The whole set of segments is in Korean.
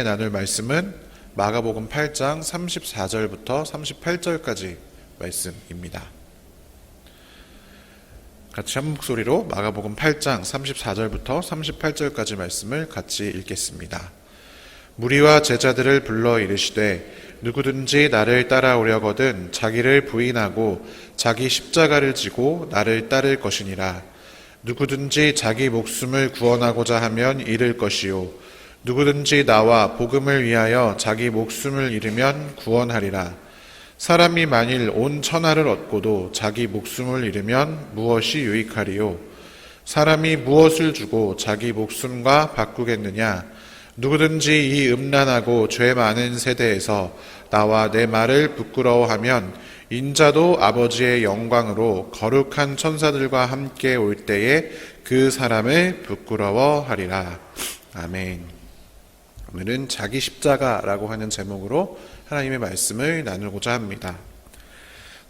나눌 말씀은 마가복음 8장 34절부터 38절까지 말씀입니다. 같이 한 목소리로 마가복음 8장 34절부터 38절까지 말씀을 같이 읽겠습니다. 무리와 제자들을 불러 이르시되 누구든지 나를 따라오려거든 자기를 부인하고 자기 십자가를 지고 나를 따를 것이니라. 누구든지 자기 목숨을 구원하고자 하면 잃을 것이요 누구든지 나와 복음을 위하여 자기 목숨을 잃으면 구원하리라. 사람이 만일 온 천하를 얻고도 자기 목숨을 잃으면 무엇이 유익하리요? 사람이 무엇을 주고 자기 목숨과 바꾸겠느냐? 누구든지 이 음란하고 죄 많은 세대에서 나와 내 말을 부끄러워하면 인자도 아버지의 영광으로 거룩한 천사들과 함께 올 때에 그 사람을 부끄러워하리라. 아멘. 오늘은 자기 십자가라고 하는 제목으로 하나님의 말씀을 나누고자 합니다.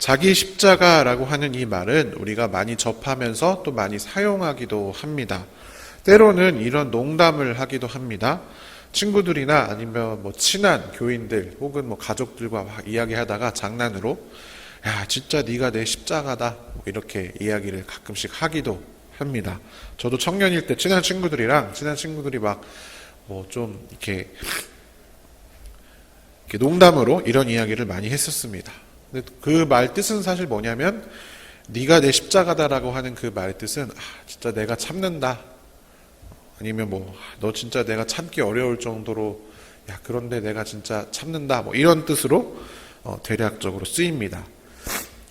자기 십자가라고 하는 이 말은 우리가 많이 접하면서 또 많이 사용하기도 합니다. 때로는 이런 농담을 하기도 합니다. 친구들이나 아니면 친한 교인들 혹은 가족들과 막 이야기하다가 장난으로 야 진짜 네가 내 십자가다 이렇게 이야기를 가끔씩 하기도 합니다. 저도 청년일 때 친한 친구들이 막 좀 이렇게 농담으로 이런 이야기를 많이 했었습니다. 근데 그 말 뜻은 사실 뭐냐면 네가 내 십자가다라고 하는 그 말 뜻은 진짜 내가 참는다. 아니면 너 진짜 내가 참기 어려울 정도로 야 그런데 내가 진짜 참는다 이런 뜻으로 대략적으로 쓰입니다.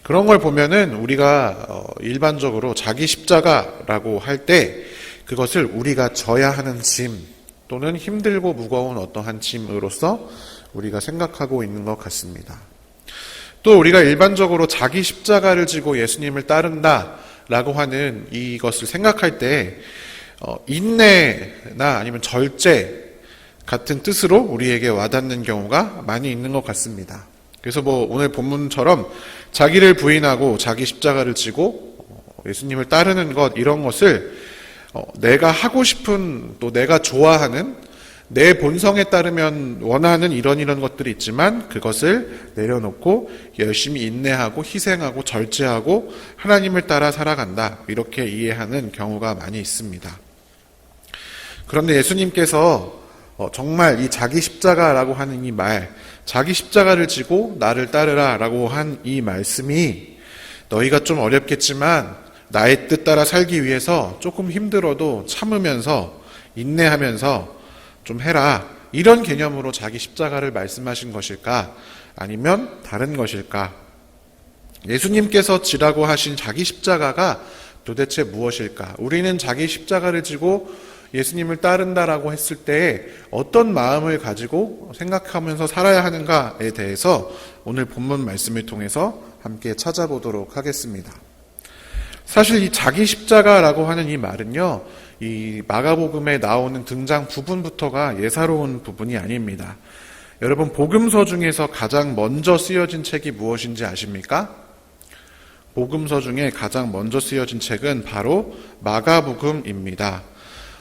그런 걸 보면은 우리가 일반적으로 자기 십자가라고 할 때 그것을 우리가 져야 하는 짐 또는 힘들고 무거운 어떠한 짐으로서 우리가 생각하고 있는 것 같습니다. 또 우리가 일반적으로 자기 십자가를 지고 예수님을 따른다라고 하는 이것을 생각할 때 인내나 아니면 절제 같은 뜻으로 우리에게 와닿는 경우가 많이 있는 것 같습니다. 그래서 오늘 본문처럼 자기를 부인하고 자기 십자가를 지고 예수님을 따르는 것 이런 것을 내가 하고 싶은 또 내가 좋아하는 내 본성에 따르면 원하는 이런 것들이 있지만 그것을 내려놓고 열심히 인내하고 희생하고 절제하고 하나님을 따라 살아간다 이렇게 이해하는 경우가 많이 있습니다. 그런데 예수님께서 정말 이 자기 십자가라고 하는 이 말, 자기 십자가를 지고 나를 따르라 라고 한 이 말씀이 너희가 좀 어렵겠지만 나의 뜻 따라 살기 위해서 조금 힘들어도 참으면서 인내하면서 좀 해라 이런 개념으로 자기 십자가를 말씀하신 것일까 아니면 다른 것일까? 예수님께서 지라고 하신 자기 십자가가 도대체 무엇일까? 우리는 자기 십자가를 지고 예수님을 따른다라고 했을 때 어떤 마음을 가지고 생각하면서 살아야 하는가에 대해서 오늘 본문 말씀을 통해서 함께 찾아보도록 하겠습니다. 사실 이 자기 십자가라고 하는 이 말은요, 이 마가복음에 나오는 등장 부분부터가 예사로운 부분이 아닙니다. 여러분 복음서 중에서 가장 먼저 쓰여진 책이 무엇인지 아십니까? 복음서 중에 가장 먼저 쓰여진 책은 바로 마가복음입니다.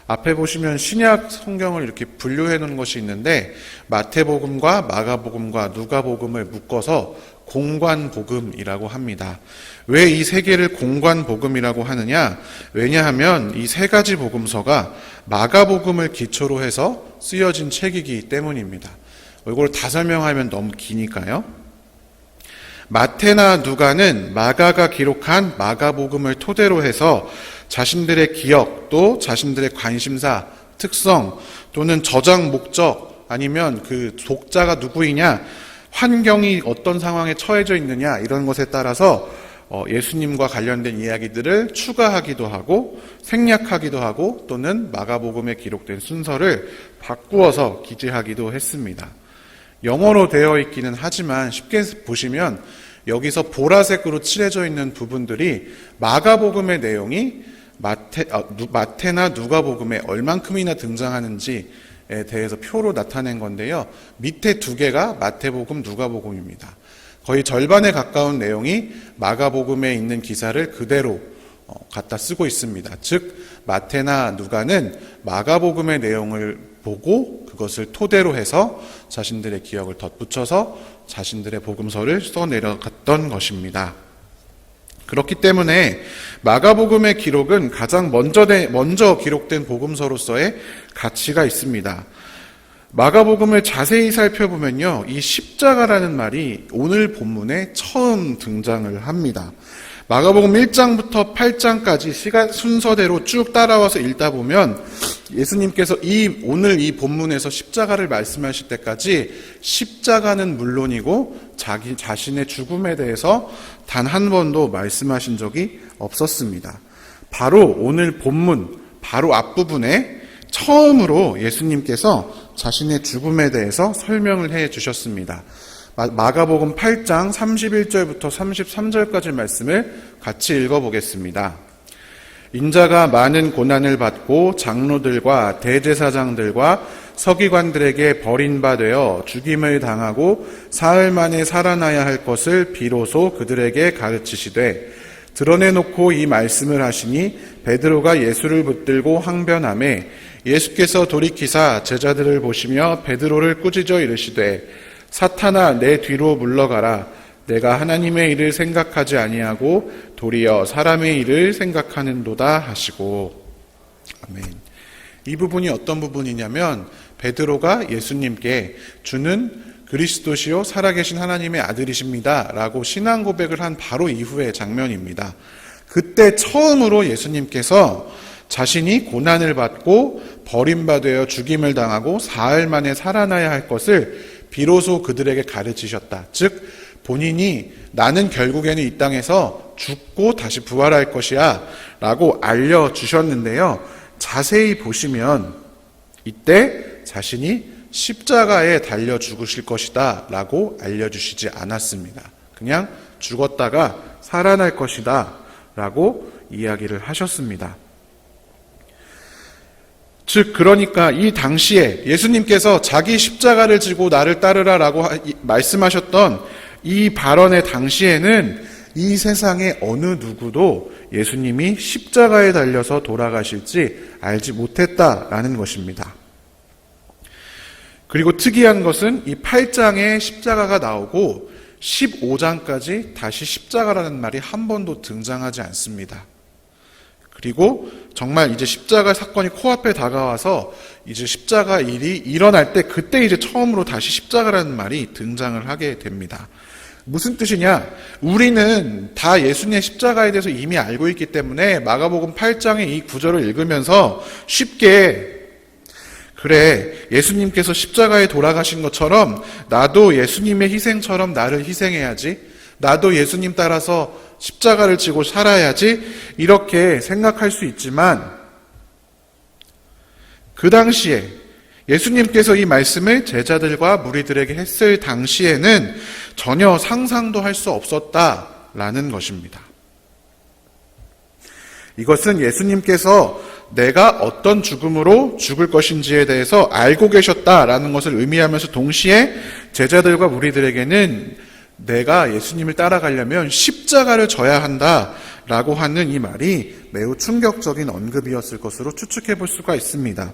앞에 보시면 신약 성경을 이렇게 분류해 놓은 것이 있는데 마태복음과 마가복음과 누가복음을 묶어서 공관복음이라고 합니다. 왜 이 세 개를 공관복음이라고 하느냐? 왜냐하면 이 세 가지 복음서가 마가복음을 기초로 해서 쓰여진 책이기 때문입니다. 이걸 다 설명하면 너무 기니까요. 마태나 누가는 마가가 기록한 마가복음을 토대로 해서 자신들의 기억 또 자신들의 관심사, 특성 또는 저장 목적 아니면 그 독자가 누구이냐 환경이 어떤 상황에 처해져 있느냐 이런 것에 따라서 예수님과 관련된 이야기들을 추가하기도 하고 생략하기도 하고 또는 마가복음에 기록된 순서를 바꾸어서 기재하기도 했습니다. 영어로 되어 있기는 하지만 쉽게 보시면 여기서 보라색으로 칠해져 있는 부분들이 마가복음의 내용이 마태나 누가복음에 얼만큼이나 등장하는지에 대해서 표로 나타낸 건데요. 밑에 두 개가 마태복음, 누가복음입니다. 거의 절반에 가까운 내용이 마가복음에 있는 기사를 그대로 갖다 쓰고 있습니다. 즉 마태나 누가는 마가복음의 내용을 보고 그것을 토대로 해서 자신들의 기억을 덧붙여서 자신들의 복음서를 써내려갔던 것입니다. 그렇기 때문에 마가복음의 기록은 가장 먼저 기록된 복음서로서의 가치가 있습니다. 마가복음을 자세히 살펴보면요, 이 십자가라는 말이 오늘 본문에 처음 등장을 합니다. 마가복음 1장부터 8장까지 시간 순서대로 쭉 따라와서 읽다 보면 예수님께서 오늘 이 본문에서 십자가를 말씀하실 때까지 십자가는 물론이고 자신의 죽음에 대해서 단 한 번도 말씀하신 적이 없었습니다. 바로 오늘 본문 바로 앞부분에 처음으로 예수님께서 자신의 죽음에 대해서 설명을 해 주셨습니다. 마가복음 8장 31절부터 33절까지 말씀을 같이 읽어보겠습니다. 인자가 많은 고난을 받고 장로들과 대제사장들과 서기관들에게 버림받아 죽임을 당하고 사흘 만에 살아나야 할 것을 비로소 그들에게 가르치시되 드러내놓고 이 말씀을 하시니 베드로가 예수를 붙들고 항변하매 예수께서 돌이키사 제자들을 보시며 베드로를 꾸짖어 이르시되 사탄아 내 뒤로 물러가라. 내가 하나님의 일을 생각하지 아니하고 도리어 사람의 일을 생각하는도다 하시고. 아멘. 이 부분이 어떤 부분이냐면 베드로가 예수님께 주는 그리스도시요 살아계신 하나님의 아들이십니다 라고 신앙 고백을 한 바로 이후의 장면입니다. 그때 처음으로 예수님께서 자신이 고난을 받고 버림받아 죽임을 당하고 사흘 만에 살아나야 할 것을 비로소 그들에게 가르치셨다. 즉 본인이 나는 결국에는 이 땅에서 죽고 다시 부활할 것이야 라고 알려주셨는데요. 자세히 보시면 이때 자신이 십자가에 달려 죽으실 것이다 라고 알려주시지 않았습니다. 그냥 죽었다가 살아날 것이다 라고 이야기를 하셨습니다. 즉 그러니까 이 당시에 예수님께서 자기 십자가를 지고 나를 따르라 라고 말씀하셨던 이 발언의 당시에는 이 세상의 어느 누구도 예수님이 십자가에 달려서 돌아가실지 알지 못했다라는 것입니다. 그리고 특이한 것은 이 8장에 십자가가 나오고 15장까지 다시 십자가라는 말이 한 번도 등장하지 않습니다. 그리고 정말 이제 십자가 사건이 코앞에 다가와서 이제 십자가 일이 일어날 때 그때 이제 처음으로 다시 십자가라는 말이 등장을 하게 됩니다. 무슨 뜻이냐? 우리는 다 예수님의 십자가에 대해서 이미 알고 있기 때문에 마가복음 8장의 이 구절을 읽으면서 쉽게 그래 예수님께서 십자가에 돌아가신 것처럼 나도 예수님의 희생처럼 나를 희생해야지, 나도 예수님 따라서 십자가를 지고 살아야지 이렇게 생각할 수 있지만 그 당시에 예수님께서 이 말씀을 제자들과 무리들에게 했을 당시에는 전혀 상상도 할 수 없었다라는 것입니다. 이것은 예수님께서 내가 어떤 죽음으로 죽을 것인지에 대해서 알고 계셨다라는 것을 의미하면서 동시에 제자들과 무리들에게는 내가 예수님을 따라가려면 십자가를 져야 한다라고 하는 이 말이 매우 충격적인 언급이었을 것으로 추측해 볼 수가 있습니다.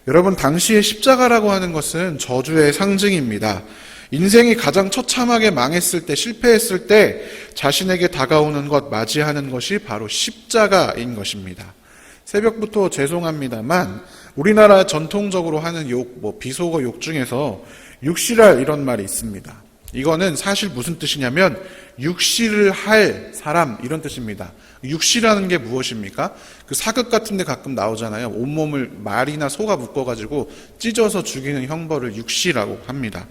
여러분, 당시에 십자가라고 하는 것은 저주의 상징입니다. 인생이 가장 처참하게 망했을 때, 실패했을 때 자신에게 다가오는 것, 맞이하는 것이 바로 십자가인 것입니다. 새벽부터 죄송합니다만 우리나라 전통적으로 하는 욕, 비속어 욕 중에서 육시랄 이런 말이 있습니다. 이거는 사실 무슨 뜻이냐면 육시를 할 사람 이런 뜻입니다. 육시라는 게 무엇입니까? 그 사극 같은 데 가끔 나오잖아요. 온몸을 말이나 소가 묶어가지고 찢어서 죽이는 형벌을 육시라고 합니다.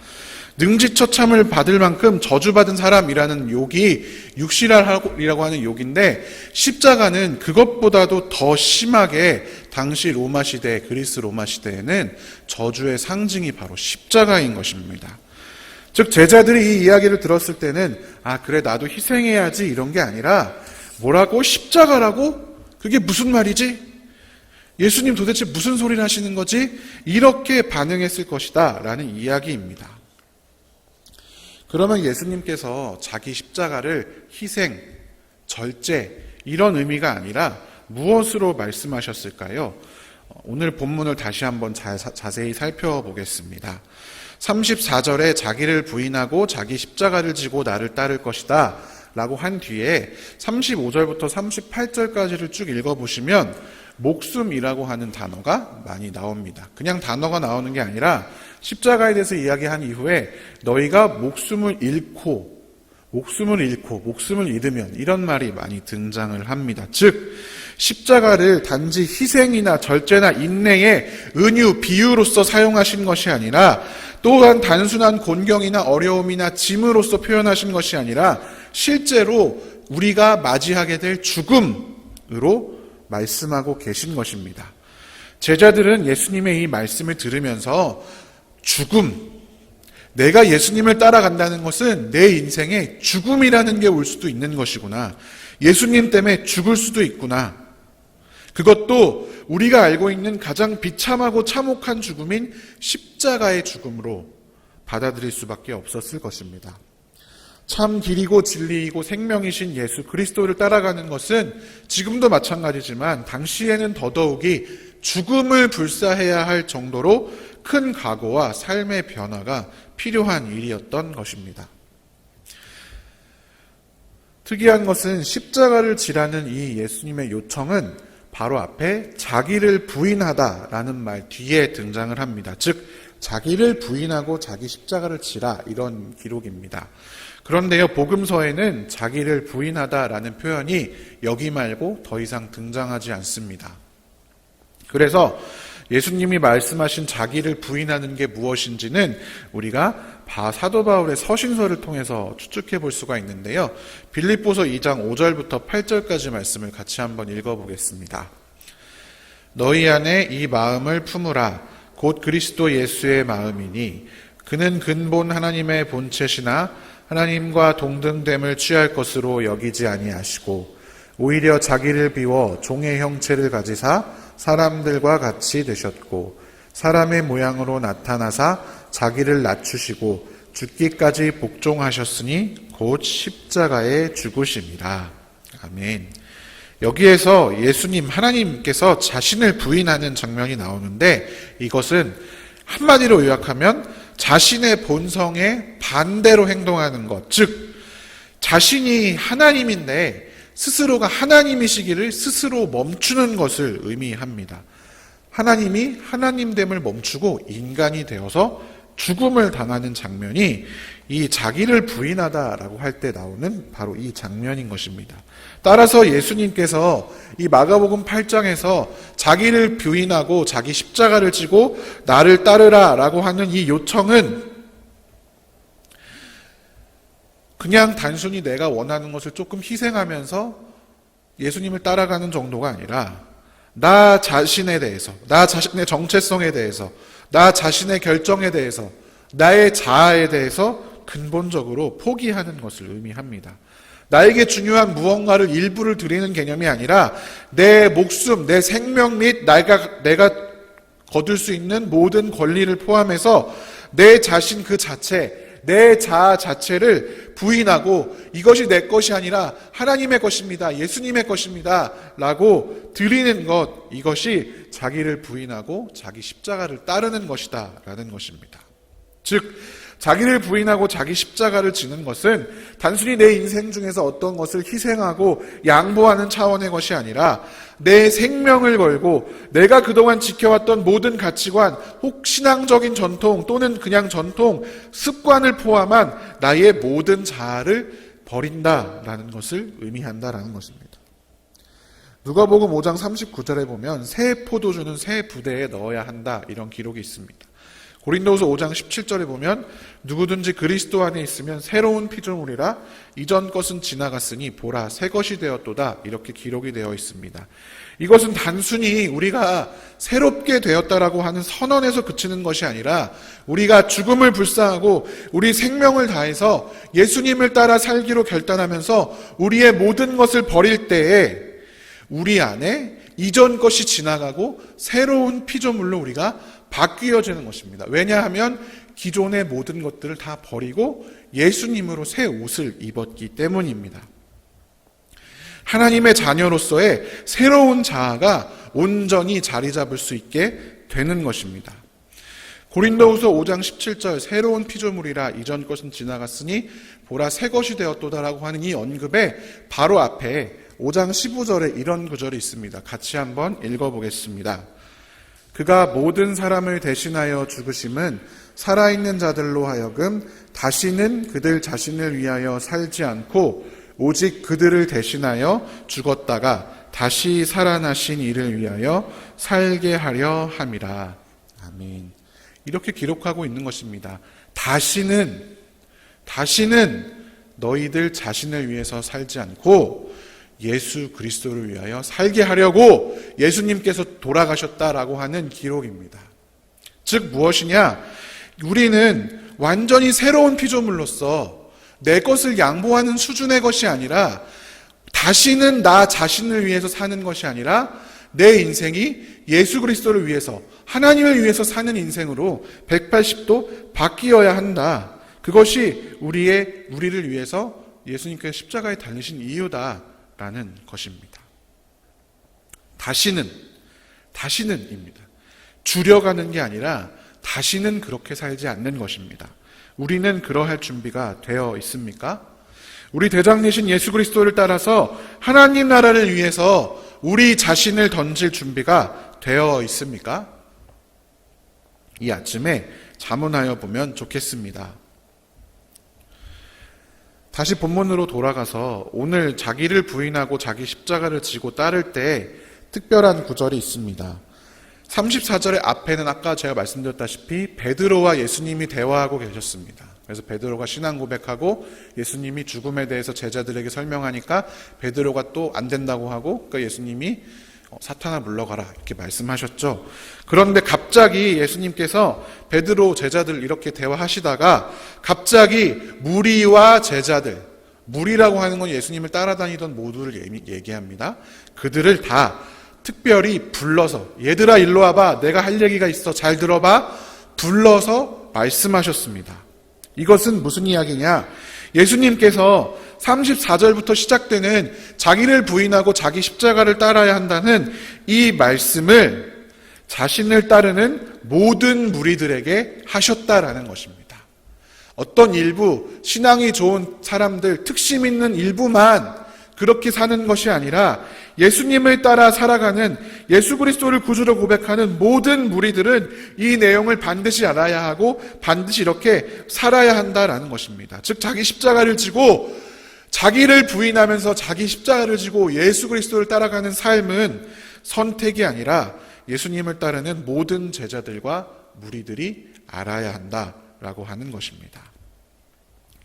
능지처참을 받을 만큼 저주받은 사람이라는 욕이 육시랄이라고 하는 욕인데 십자가는 그것보다도 더 심하게 당시 로마 시대, 그리스 로마 시대에는 저주의 상징이 바로 십자가인 것입니다. 즉 제자들이 이 이야기를 들었을 때는 아 그래 나도 희생해야지 이런 게 아니라 뭐라고? 십자가라고? 그게 무슨 말이지? 예수님 도대체 무슨 소리를 하시는 거지? 이렇게 반응했을 것이다 라는 이야기입니다. 그러면 예수님께서 자기 십자가를 희생, 절제 이런 의미가 아니라 무엇으로 말씀하셨을까요? 오늘 본문을 다시 한번 자세히 살펴보겠습니다. 34절에 자기를 부인하고 자기 십자가를 지고 나를 따를 것이다 라고 한 뒤에 35절부터 38절까지를 쭉 읽어보시면 목숨이라고 하는 단어가 많이 나옵니다. 그냥 단어가 나오는 게 아니라 십자가에 대해서 이야기한 이후에 너희가 목숨을 잃고 목숨을 잃으면 이런 말이 많이 등장을 합니다. 즉 십자가를 단지 희생이나 절제나 인내의 은유, 비유로서 사용하신 것이 아니라 또한 단순한 곤경이나 어려움이나 짐으로서 표현하신 것이 아니라 실제로 우리가 맞이하게 될 죽음으로 말씀하고 계신 것입니다. 제자들은 예수님의 이 말씀을 들으면서 죽음, 내가 예수님을 따라간다는 것은 내 인생에 죽음이라는 게 올 수도 있는 것이구나. 예수님 때문에 죽을 수도 있구나. 그것도 우리가 알고 있는 가장 비참하고 참혹한 죽음인 십자가의 죽음으로 받아들일 수밖에 없었을 것입니다. 참 길이고 진리이고 생명이신 예수 그리스도를 따라가는 것은 지금도 마찬가지지만 당시에는 더더욱이 죽음을 불사해야 할 정도로 큰 각오와 삶의 변화가 필요한 일이었던 것입니다. 특이한 것은 십자가를 지라는 이 예수님의 요청은 바로 앞에 자기를 부인하다라는 말 뒤에 등장을 합니다. 즉 자기를 부인하고 자기 십자가를 지라 이런 기록입니다. 그런데요, 복음서에는 자기를 부인하다라는 표현이 여기 말고 더 이상 등장하지 않습니다. 그래서 예수님이 말씀하신 자기를 부인하는 게 무엇인지는 우리가 사도 바울의 서신서를 통해서 추측해 볼 수가 있는데요. 빌립보서 2장 5절부터 8절까지 말씀을 같이 한번 읽어보겠습니다. 너희 안에 이 마음을 품으라. 곧 그리스도 예수의 마음이니 그는 근본 하나님의 본체시나 하나님과 동등됨을 취할 것으로 여기지 아니하시고 오히려 자기를 비워 종의 형체를 가지사 사람들과 같이 되셨고 사람의 모양으로 나타나사 자기를 낮추시고 죽기까지 복종하셨으니 곧 십자가에 죽으심이라. 아멘. 여기에서 예수님 하나님께서 자신을 부인하는 장면이 나오는데 이것은 한마디로 요약하면 자신의 본성에 반대로 행동하는 것, 즉 자신이 하나님인데 스스로가 하나님이시기를 스스로 멈추는 것을 의미합니다. 하나님이 하나님됨을 멈추고 인간이 되어서 죽음을 당하는 장면이 이 자기를 부인하다라고 할 때 나오는 바로 이 장면인 것입니다. 따라서 예수님께서 이 마가복음 8장에서 자기를 부인하고 자기 십자가를 지고 나를 따르라라고 하는 이 요청은 그냥 단순히 내가 원하는 것을 조금 희생하면서 예수님을 따라가는 정도가 아니라 나 자신에 대해서, 나 자신의 정체성에 대해서, 나 자신의 결정에 대해서, 나의 자아에 대해서 근본적으로 포기하는 것을 의미합니다. 나에게 중요한 무언가를 일부를 드리는 개념이 아니라 내 목숨, 내 생명 및 내가 거둘 수 있는 모든 권리를 포함해서 내 자신 그 자체, 내 자아 자체를 부인하고 이것이 내 것이 아니라 하나님의 것입니다. 예수님의 것입니다. 라고 드리는 것, 이것이 자기를 부인하고 자기 십자가를 따르는 것이다. 라는 것입니다. 즉 자기를 부인하고 자기 십자가를 지는 것은 단순히 내 인생 중에서 어떤 것을 희생하고 양보하는 차원의 것이 아니라 내 생명을 걸고 내가 그동안 지켜왔던 모든 가치관, 혹 신앙적인 전통 또는 그냥 전통, 습관을 포함한 나의 모든 자아를 버린다라는 것을 의미한다라는 것입니다. 누가복음 5장 39절에 보면 새 포도주는 새 부대에 넣어야 한다 이런 기록이 있습니다. 고린도후서 5장 17절에 보면 누구든지 그리스도 안에 있으면 새로운 피조물이라 이전 것은 지나갔으니 보라 새 것이 되었도다 이렇게 기록이 되어 있습니다. 이것은 단순히 우리가 새롭게 되었다라고 하는 선언에서 그치는 것이 아니라 우리가 죽음을 불사하고 우리 생명을 다해서 예수님을 따라 살기로 결단하면서 우리의 모든 것을 버릴 때에 우리 안에 이전 것이 지나가고 새로운 피조물로 우리가 바뀌어지는 것입니다. 왜냐하면 기존의 모든 것들을 다 버리고 예수님으로 새 옷을 입었기 때문입니다. 하나님의 자녀로서의 새로운 자아가 온전히 자리 잡을 수 있게 되는 것입니다. 고린도후서 5장 17절 새로운 피조물이라 이전 것은 지나갔으니 보라 새 것이 되었도다라고 하는 이 언급의 바로 앞에 5장 15절에 이런 구절이 있습니다. 같이 한번 읽어보겠습니다. 그가 모든 사람을 대신하여 죽으심은 살아있는 자들로 하여금 다시는 그들 자신을 위하여 살지 않고 오직 그들을 대신하여 죽었다가 다시 살아나신 이를 위하여 살게 하려 함이라. 아멘. 이렇게 기록하고 있는 것입니다. 다시는 너희들 자신을 위해서 살지 않고 예수 그리스도를 위하여 살게 하려고 예수님께서 돌아가셨다라고 하는 기록입니다. 즉 무엇이냐? 우리는 완전히 새로운 피조물로서 내 것을 양보하는 수준의 것이 아니라 다시는 나 자신을 위해서 사는 것이 아니라 내 인생이 예수 그리스도를 위해서 하나님을 위해서 사는 인생으로 180도 바뀌어야 한다. 그것이 우리를 위해서 예수님께서 십자가에 달리신 이유다라는 것입니다. 다시는입니다. 줄여가는 게 아니라 다시는 그렇게 살지 않는 것입니다. 우리는 그러할 준비가 되어 있습니까? 우리 대장이신 예수 그리스도를 따라서 하나님 나라를 위해서 우리 자신을 던질 준비가 되어 있습니까? 이 아침에 자문하여 보면 좋겠습니다. 다시 본문으로 돌아가서 오늘 자기를 부인하고 자기 십자가를 지고 따를 때 특별한 구절이 있습니다. 34절의 앞에는 아까 제가 말씀드렸다시피 베드로와 예수님이 대화하고 계셨습니다. 그래서 베드로가 신앙 고백하고 예수님이 죽음에 대해서 제자들에게 설명하니까 베드로가 또 안 된다고 하고 그러니까 예수님이 사탄아 물러가라 이렇게 말씀하셨죠. 그런데 갑자기 예수님께서 베드로 제자들 이렇게 대화하시다가 갑자기 무리와 제자들, 무리라고 하는 건 예수님을 따라다니던 모두를 얘기합니다. 그들을 다 특별히 불러서 얘들아 일로 와봐, 내가 할 얘기가 있어, 잘 들어봐, 불러서 말씀하셨습니다. 이것은 무슨 이야기냐? 예수님께서 34절부터 시작되는 자기를 부인하고 자기 십자가를 따라야 한다는 이 말씀을 자신을 따르는 모든 무리들에게 하셨다라는 것입니다. 어떤 일부 신앙이 좋은 사람들, 특심 있는 일부만 그렇게 사는 것이 아니라 예수님을 따라 살아가는 예수 그리스도를 구주로 고백하는 모든 무리들은 이 내용을 반드시 알아야 하고 반드시 이렇게 살아야 한다라는 것입니다. 즉 자기 십자가를 지고 자기를 부인하면서 자기 십자가를 지고 예수 그리스도를 따라가는 삶은 선택이 아니라 예수님을 따르는 모든 제자들과 무리들이 알아야 한다라고 하는 것입니다.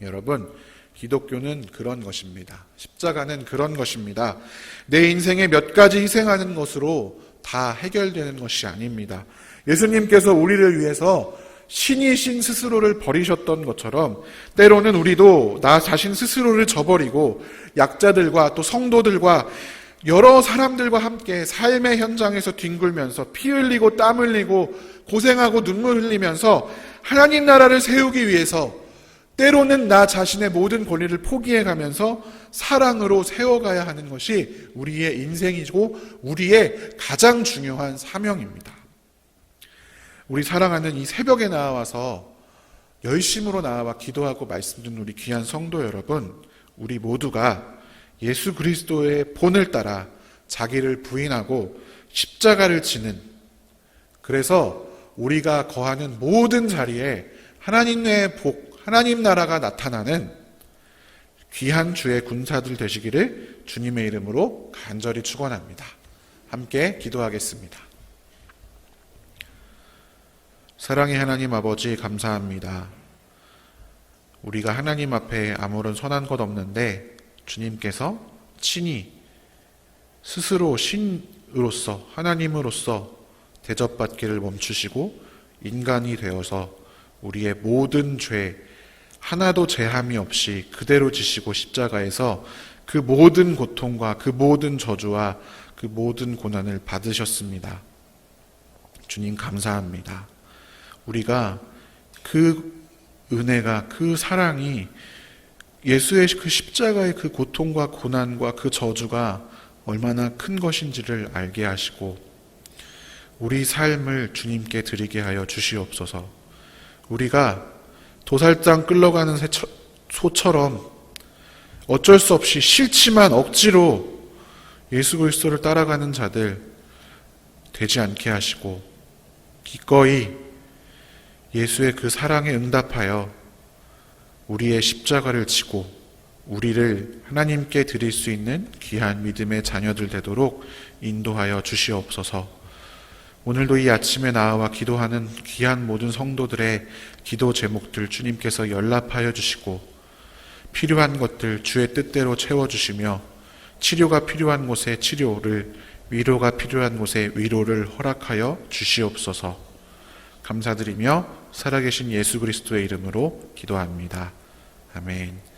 여러분, 기독교는 그런 것입니다. 십자가는 그런 것입니다. 내 인생에 몇 가지 희생하는 것으로 다 해결되는 것이 아닙니다. 예수님께서 우리를 위해서 신이신 스스로를 버리셨던 것처럼 때로는 우리도 나 자신 스스로를 저버리고 약자들과 또 성도들과 여러 사람들과 함께 삶의 현장에서 뒹굴면서 피 흘리고 땀 흘리고 고생하고 눈물 흘리면서 하나님 나라를 세우기 위해서 때로는 나 자신의 모든 권리를 포기해가면서 사랑으로 세워가야 하는 것이 우리의 인생이고 우리의 가장 중요한 사명입니다. 우리 사랑하는 이 새벽에 나와서 열심으로 나와 기도하고 말씀 듣는 우리 귀한 성도 여러분, 우리 모두가 예수 그리스도의 본을 따라 자기를 부인하고 십자가를 지는, 그래서 우리가 거하는 모든 자리에 하나님의 복, 하나님 나라가 나타나는 귀한 주의 군사들 되시기를 주님의 이름으로 간절히 축원합니다. 함께 기도하겠습니다. 사랑의 하나님 아버지, 감사합니다. 우리가 하나님 앞에 아무런 선한 것 없는데 주님께서 친히 스스로 신으로서 하나님으로서 대접받기를 멈추시고 인간이 되어서 우리의 모든 죄 하나도 제함이 없이 그대로 지시고 십자가에서 그 모든 고통과 그 모든 저주와 그 모든 고난을 받으셨습니다. 주님 감사합니다. 우리가 그 은혜가, 그 사랑이, 예수의 그 십자가의 그 고통과 고난과 그 저주가 얼마나 큰 것인지를 알게 하시고 우리 삶을 주님께 드리게 하여 주시옵소서. 우리가 도살장 끌려가는 소처럼 어쩔 수 없이 싫지만 억지로 예수 그리스도를 따라가는 자들 되지 않게 하시고 기꺼이 예수의 그 사랑에 응답하여 우리의 십자가를 지고 우리를 하나님께 드릴 수 있는 귀한 믿음의 자녀들 되도록 인도하여 주시옵소서. 오늘도 이 아침에 나와 기도하는 귀한 모든 성도들의 기도 제목들 주님께서 연락하여 주시고 필요한 것들 주의 뜻대로 채워주시며 치료가 필요한 곳에 치료를, 위로가 필요한 곳에 위로를 허락하여 주시옵소서. 감사드리며 살아계신 예수 그리스도의 이름으로 기도합니다. 아멘.